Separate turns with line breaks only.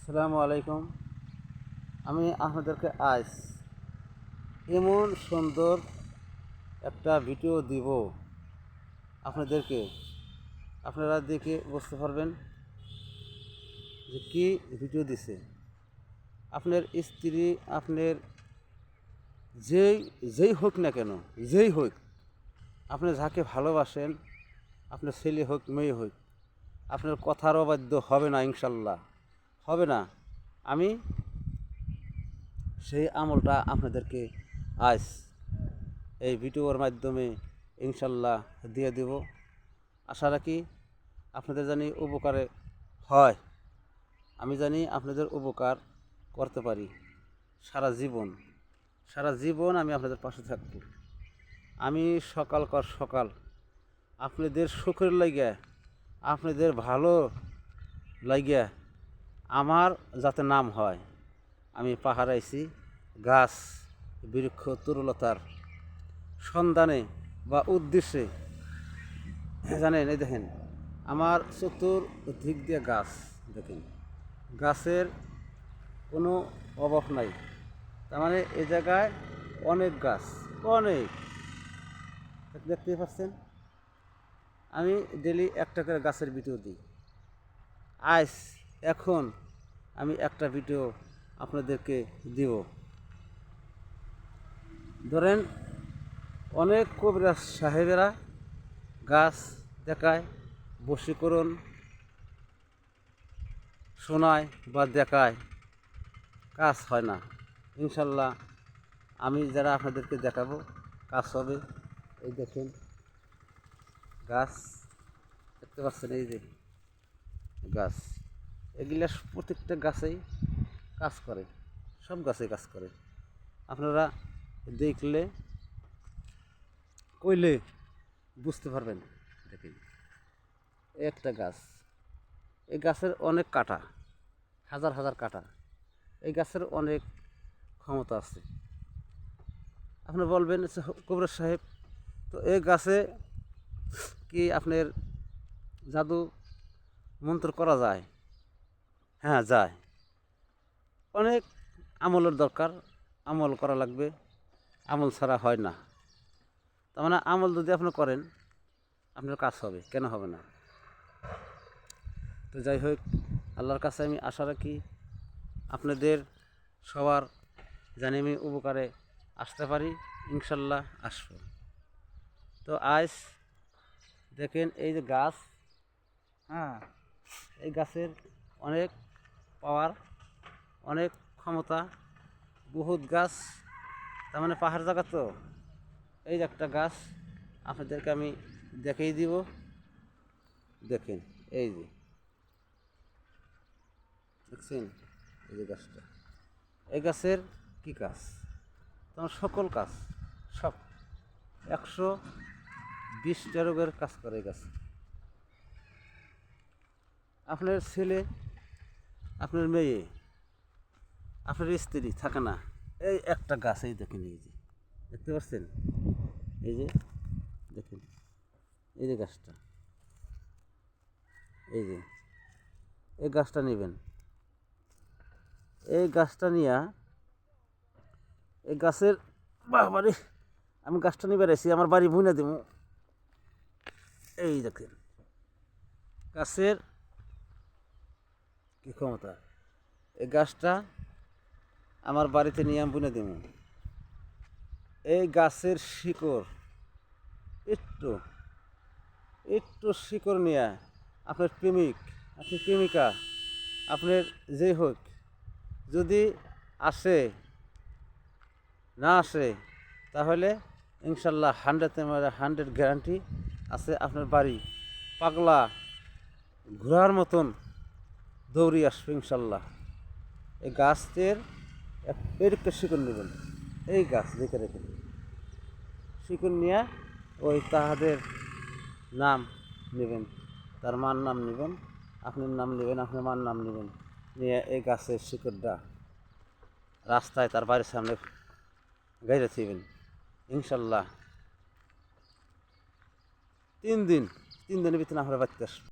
আসসালামু আলাইকুম। আমি আপনাদেরকে আজ এমন সুন্দর একটা ভিডিও দিব আপনাদেরকে, আপনারা দেখে বুঝতে পারবেন যে কী ভিডিও দিছে। আপনার স্ত্রী, আপনার যেই যেই হোক না কেন, যেই হোক, আপনি যাকে ভালোবাসেন, আপনার ছেলে হোক মেয়ে হোক, আপনার কথার অবাধ্য হবে না, ইনশাল্লাহ হবে না। আমি সেই আমলটা আপনাদেরকে আজ এই ভিডিওর মাধ্যমে ইনশাল্লাহ দিয়ে দেব। আশা রাখি আপনাদের জানি উপকারে হয়, আমি জানি আপনাদের উপকার করতে পারি। সারা জীবন আমি আপনাদের পাশে থাকব। আমি সকাল আপনাদের সুখের লাগিয়া, আপনাদের ভালো লাগিয়া আমার যাতে নাম হয়। আমি পাহাড় আইছি গাছ বৃক্ষ তরুলতার সন্ধানে বা উদ্দেশ্যে। জানেন, এই দেখেন আমার চতুর্দিক দিয়ে গাছ, দেখেন গাছের কোনো অভাব নাই। তার মানে এই জায়গায় অনেক গাছ, অনেক, দেখতে পাচ্ছেন। আমি ডেলি একটা করে গাছের ভিডিও দিই। আজ এখন আমি একটা ভিডিও আপনাদেরকে দিব। ধরেন অনেক কবিরাজ সাহেবেরা গাছ দেখায়, বশীকরণ শোনায় বা দেখায়, কাজ হয় না। ইনশাল্লাহ আমি যারা আপনাদেরকে দেখাবো কাজ হবে। এই দেখেন গাছ, দেখতে পাচ্ছেন, এই যে গাছ, এগুলা প্রত্যেকটা গাছেই কাজ করে, সব গাছেই কাজ করে। আপনারা দেখলে কইলে বুঝতে পারবেন। দেখেন একটা গাছ, এই গাছের অনেক কাটা, হাজার হাজার কাটা। এই গাছের অনেক ক্ষমতা আছে। আপনি বলবেন কবিরাজ সাহেব, তো এই গাছে কি আপনার জাদু মন্ত্র করা যায়? হ্যাঁ, যায়। অনেক আমলের দরকার, আমল করা লাগবে, আমল ছাড়া হয় না। তার মানে আমল যদি আপনি করেন আপনার কাজ হবে, কেন হবে না? তো যাই হোক, আল্লাহর কাছে আমি আশা রাখি আপনাদের সবার জানি আমি উপকারে আসতে পারি। ইনশাল্লাহ আসবো। তো আজ দেখেন এই যে গাছ, হ্যাঁ, এই গাছের অনেক পাওয়ার, অনেক ক্ষমতা, বহুত গাছ। তার মানে পাহাড় জায়গা তো। এই যে একটা গাছ আপনাদেরকে আমি দেখিয়ে দিব। দেখেন এই যে, দেখছেন এই যে গাছটা, এই গাছের কী কাজ? তোমার সকল কাজ, সব 120টা রোগের কাজ করে এই গাছ। আপনার ছেলে, আপনার মেয়ে, আপনার স্ত্রী থাকে না, এই একটা গাছ, এই দেখেন, এই যে দেখতে পাচ্ছেন, এই যে দেখেন, এই যে গাছটা, এই যে এই গাছটা নেবেন। এই গাছটা নিয়ে, এই গাছের বাড়ি, আমি গাছটা নিয়ে বেড়াইছি, আমার বাড়ি বুনে দেবো। এই দেখেন গাছের কি ক্ষমতা। এই গাছটা আমার বাড়িতে নিয়ে আমি বুনে দেবো। এই গাছের শিকড়, একটু একটু শিকড় নিয়ে আপনার প্রেমিক, আপনি প্রেমিকা, আপনার যেই হোক, যদি আসে না আসে, তাহলে ইনশাল্লাহ 100 গ্যারান্টি আছে আপনার বাড়ি পাগলা ঘোরার মতন দৌড়ি আসবে ইনশাল্লাহ। এই গাছের এরকম শিকড় নেবেন, এই গাছ দেখে রেখে শিকড় নিয়ে ওই তাহাদের নাম নেবেন, তার মার নাম নেবেন, আপনার নাম নেবেন, আপনার মার নাম নেবেন, নিয়ে এই গাছের শিকড়টা রাস্তায় তার বাড়ির সামনে গাইরে থাকবেন। ইনশাল্লাহ 3 দিনের ভিতরে আমরা বাড়িতে আসবো।